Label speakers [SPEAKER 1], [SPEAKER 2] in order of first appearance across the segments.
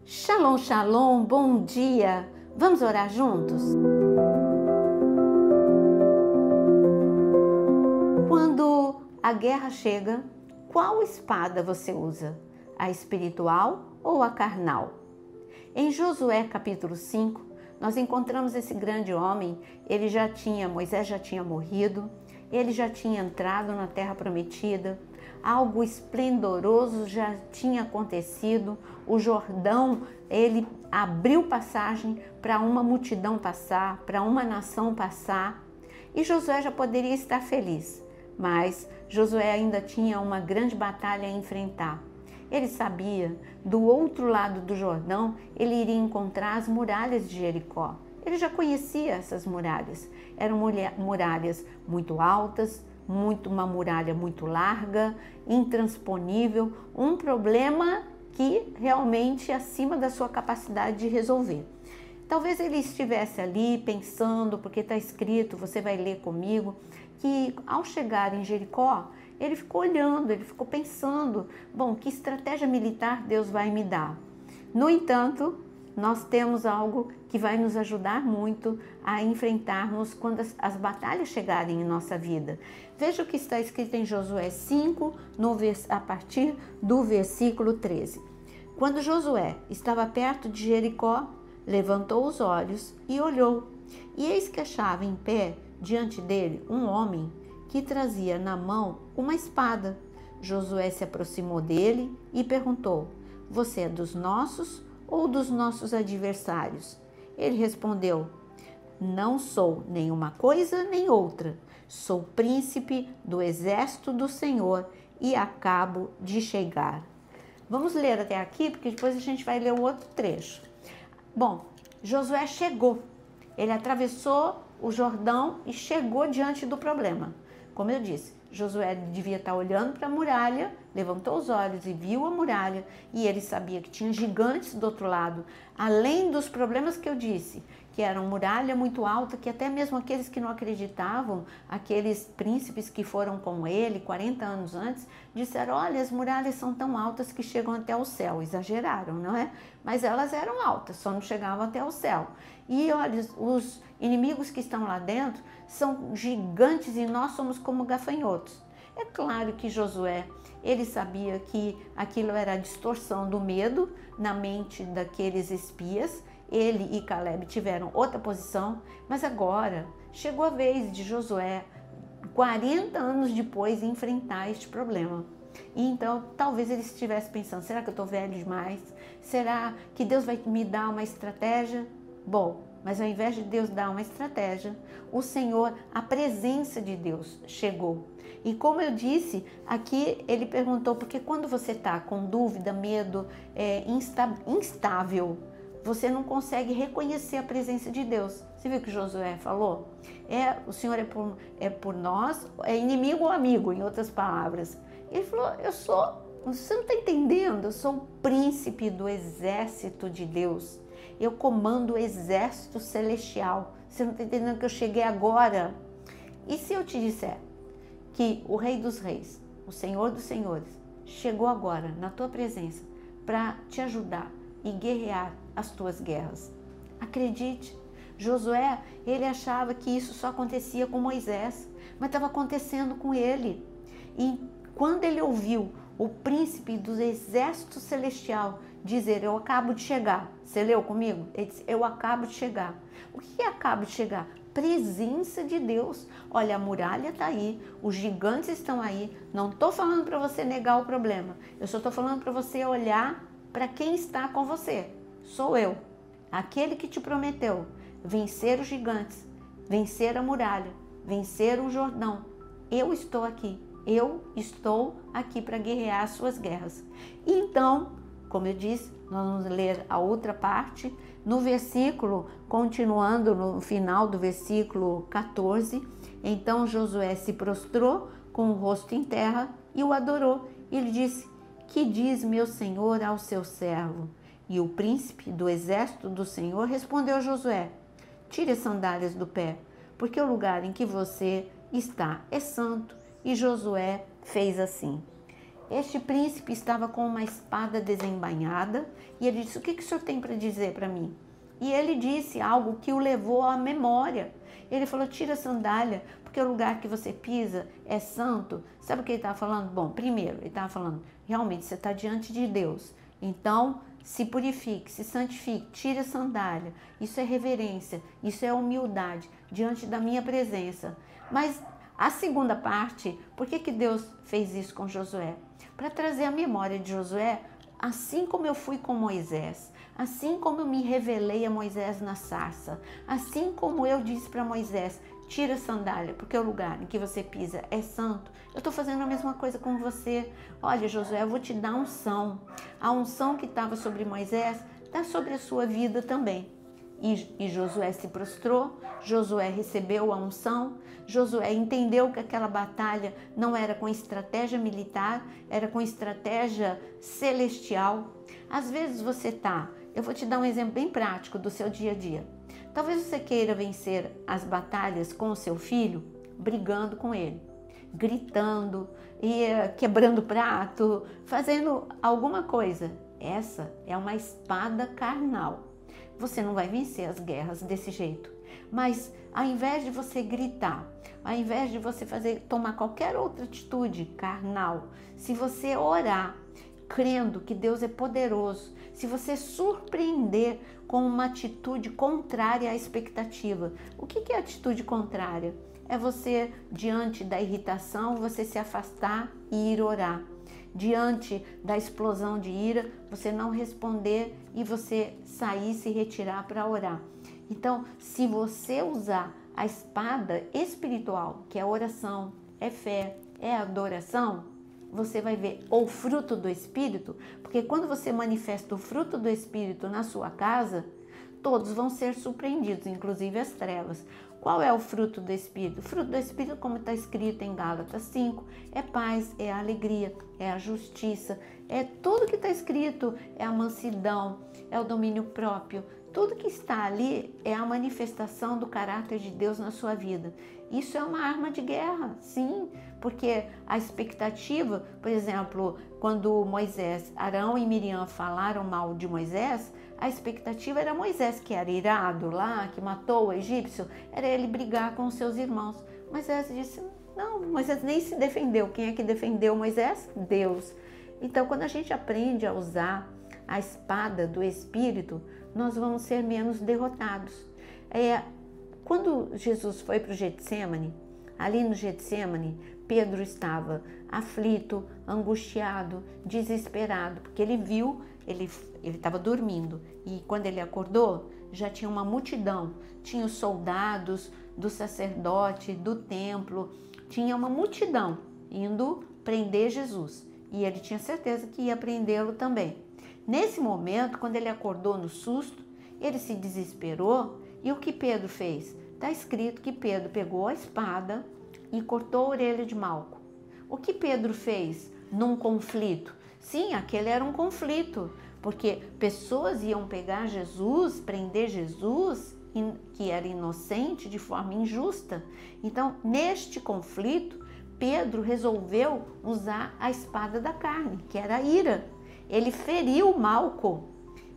[SPEAKER 1] Shalom, shalom, bom dia! Vamos orar juntos? Quando a guerra chega, qual espada você usa? A espiritual ou a carnal? Em Josué capítulo 5, nós encontramos esse grande homem. Moisés já tinha morrido, ele já tinha entrado na terra prometida, algo esplendoroso já tinha acontecido, o Jordão, ele abriu passagem para uma multidão passar, para uma nação passar, e Josué já poderia estar feliz, mas Josué ainda tinha uma grande batalha a enfrentar. Ele sabia, do outro lado do Jordão, ele iria encontrar as muralhas de Jericó. Ele já conhecia essas muralhas, eram muralhas muito altas, uma muralha muito larga, intransponível, um problema que realmente acima da sua capacidade de resolver. Talvez ele estivesse ali pensando, porque está escrito, você vai ler comigo, que ao chegar em Jericó, ele ficou olhando, ele ficou pensando, bom, que estratégia militar Deus vai me dar? No entanto, nós temos algo que vai nos ajudar muito a enfrentarmos quando as batalhas chegarem em nossa vida. Veja o que está escrito em Josué 5, a partir do versículo 13. Quando Josué estava perto de Jericó, levantou os olhos e olhou, e eis que achava em pé diante dele um homem que trazia na mão uma espada. Josué se aproximou dele e perguntou: "Você é dos nossos ou dos nossos adversários?" Ele respondeu: "Não sou nenhuma coisa nem outra. Sou príncipe do exército do Senhor e acabo de chegar." Vamos ler até aqui, porque depois a gente vai ler o outro trecho. Bom, Josué chegou. Ele atravessou o Jordão e chegou diante do problema. Como eu disse, Josué devia estar olhando para a muralha, levantou os olhos e viu a muralha, e ele sabia que tinha gigantes do outro lado, além dos problemas que eu disse, que era uma muralha muito alta, que até mesmo aqueles que não acreditavam, aqueles príncipes que foram com ele 40 anos antes, disseram: olha, as muralhas são tão altas que chegam até o céu. Exageraram, não é? Mas elas eram altas, só não chegavam até o céu. E olha, os inimigos que estão lá dentro são gigantes e nós somos como gafanhotos. É claro que Josué, ele sabia que aquilo era a distorção do medo na mente daqueles espias. Ele e Caleb tiveram outra posição, mas agora chegou a vez de Josué, 40 anos depois, enfrentar este problema. E então, talvez ele estivesse pensando: será que eu estou velho demais? Será que Deus vai me dar uma estratégia? Bom, mas ao invés de Deus dar uma estratégia, o Senhor, a presença de Deus chegou. E como eu disse, aqui ele perguntou, porque quando você está com dúvida, medo, instável, você não consegue reconhecer a presença de Deus. Você viu o que Josué falou? O Senhor é por nós, é inimigo ou amigo, em outras palavras. Ele falou: você não está entendendo, eu sou o príncipe do exército de Deus. Eu comando o exército celestial. Você não está entendendo que eu cheguei agora? E se eu te disser que o Rei dos Reis, o Senhor dos Senhores, chegou agora na tua presença para te ajudar e guerrear as tuas guerras? Acredite, Josué, ele achava que isso só acontecia com Moisés, mas estava acontecendo com ele. E quando ele ouviu o príncipe do exército celestial dizer: eu acabo de chegar. Você leu comigo? Ele disse: eu acabo de chegar. O que é acabo de chegar? Presença de Deus. Olha, a muralha está aí, os gigantes estão aí. Não estou falando para você negar o problema. Eu só estou falando para você olhar para quem está com você. Sou eu, aquele que te prometeu vencer os gigantes, vencer a muralha, vencer o Jordão. Eu estou aqui. Eu estou aqui para guerrear as suas guerras. Então, como eu disse, nós vamos ler a outra parte. No versículo, continuando no final do versículo 14, então Josué se prostrou com o rosto em terra e o adorou. Ele disse: que diz meu senhor ao seu servo? E o príncipe do exército do Senhor respondeu a Josué: tire as sandálias do pé, porque o lugar em que você está é santo. E Josué fez assim. Este príncipe estava com uma espada desembainhada e ele disse: o que o senhor tem para dizer para mim? E ele disse algo que o levou à memória. Ele falou: tira a sandália, porque o lugar que você pisa é santo. Sabe o que ele estava falando? Bom, primeiro, ele estava falando, realmente você está diante de Deus. Então, se purifique, se santifique, tire a sandália. Isso é reverência, isso é humildade diante da minha presença. Mas a segunda parte, por que Deus fez isso com Josué? Para trazer a memória de Josué, assim como eu fui com Moisés, assim como eu me revelei a Moisés na sarça, assim como eu disse para Moisés: tira a sandália, porque o lugar em que você pisa é santo. Eu estou fazendo a mesma coisa com você. Olha, Josué, eu vou te dar unção. A unção que estava sobre Moisés está sobre a sua vida também. E Josué se prostrou, Josué recebeu a unção, Josué entendeu que aquela batalha não era com estratégia militar, era com estratégia celestial. Às vezes eu vou te dar um exemplo bem prático do seu dia a dia. Talvez você queira vencer as batalhas com o seu filho, brigando com ele, gritando, quebrando prato, fazendo alguma coisa. Essa é uma espada carnal. Você não vai vencer as guerras desse jeito. Mas ao invés de você gritar, ao invés de você tomar qualquer outra atitude carnal, se você orar, crendo que Deus é poderoso, se você surpreender com uma atitude contrária à expectativa. O que é atitude contrária? É você, diante da irritação, você se afastar e ir orar. Diante da explosão de ira, você não responder e você sair, se retirar para orar. Então, se você usar a espada espiritual, que é oração, é fé, é adoração, você vai ver o fruto do Espírito, porque quando você manifesta o fruto do Espírito na sua casa, todos vão ser surpreendidos, inclusive as trevas. Qual é o fruto do Espírito? O fruto do Espírito, como está escrito em Gálatas 5, é paz, é a alegria, é a justiça, é tudo que está escrito, é a mansidão, é o domínio próprio. Tudo que está ali é a manifestação do caráter de Deus na sua vida. Isso é uma arma de guerra, sim, porque a expectativa, por exemplo, quando Arão e Miriam falaram mal de Moisés, a expectativa era Moisés, que era irado lá, que matou o egípcio, era ele brigar com os seus irmãos. Moisés disse: não, Moisés nem se defendeu. Quem é que defendeu Moisés? Deus. Então, quando a gente aprende a usar a espada do Espírito, nós vamos ser menos derrotados. Quando Jesus foi para o Getsemane, ali no Getsemane, Pedro estava aflito, angustiado, desesperado, porque ele viu, ele estava dormindo, e quando ele acordou, já tinha uma multidão, tinha os soldados do sacerdote, do templo, tinha uma multidão indo prender Jesus, e ele tinha certeza que ia prendê-lo também. Nesse momento, quando ele acordou no susto, ele se desesperou, e o que Pedro fez? Está escrito que Pedro pegou a espada e cortou a orelha de Malco. O que Pedro fez num conflito? Sim, aquele era um conflito, porque pessoas iam pegar Jesus, prender Jesus, que era inocente, de forma injusta. Então, neste conflito, Pedro resolveu usar a espada da carne, que era a ira. Ele feriu Malco.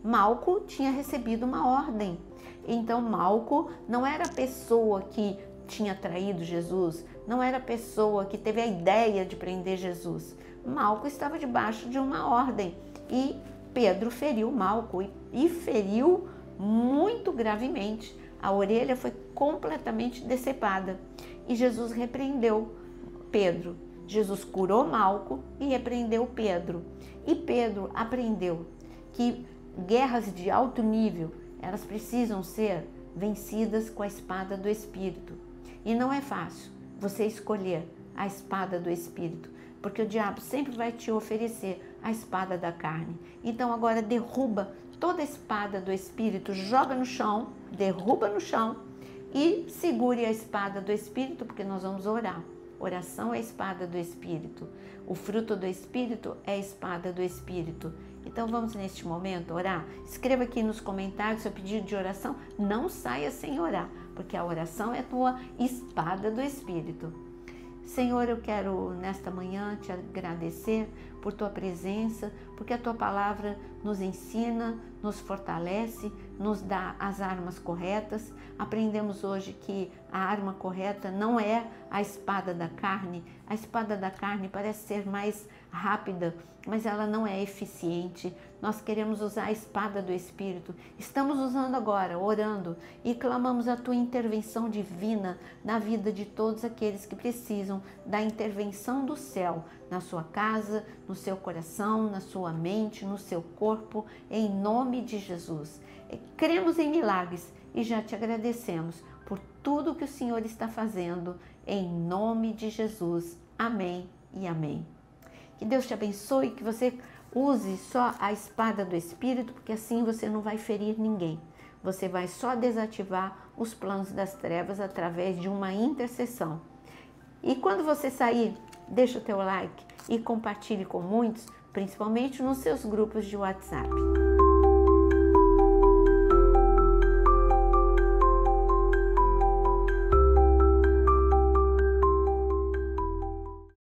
[SPEAKER 1] Malco tinha recebido uma ordem. Então, Malco não era a pessoa que tinha traído Jesus, não era a pessoa que teve a ideia de prender Jesus. Malco estava debaixo de uma ordem e Pedro feriu Malco e feriu muito gravemente. A orelha foi completamente decepada e Jesus repreendeu Pedro. Jesus curou Malco e repreendeu Pedro. E Pedro aprendeu que guerras de alto nível, elas precisam ser vencidas com a espada do Espírito. E não é fácil você escolher a espada do Espírito, porque o diabo sempre vai te oferecer a espada da carne. Então agora derruba toda a espada do Espírito, joga no chão, derruba no chão e segure a espada do Espírito, porque nós vamos orar. Oração é a espada do Espírito. O fruto do Espírito é a espada do Espírito. Então vamos neste momento orar? Escreva aqui nos comentários seu pedido de oração. Não saia sem orar, porque a oração é a tua espada do Espírito. Senhor, eu quero nesta manhã te agradecer por tua presença, porque a tua palavra nos ensina, nos fortalece, nos dá as armas corretas. Aprendemos hoje que a arma correta não é a espada da carne. A espada da carne parece ser mais rápida, mas ela não é eficiente. Nós queremos usar a espada do Espírito. Estamos usando agora, orando, e clamamos a tua intervenção divina na vida de todos aqueles que precisam da intervenção do céu, na sua casa, no seu coração, na sua mente, no seu corpo, em nome de Jesus. Cremos em milagres e já te agradecemos por tudo que o Senhor está fazendo, em nome de Jesus. Amém e amém. Que Deus te abençoe, que você use só a espada do Espírito, porque assim você não vai ferir ninguém. Você vai só desativar os planos das trevas através de uma intercessão. E quando você sair, deixa o teu like e compartilhe com muitos, principalmente nos seus grupos de WhatsApp.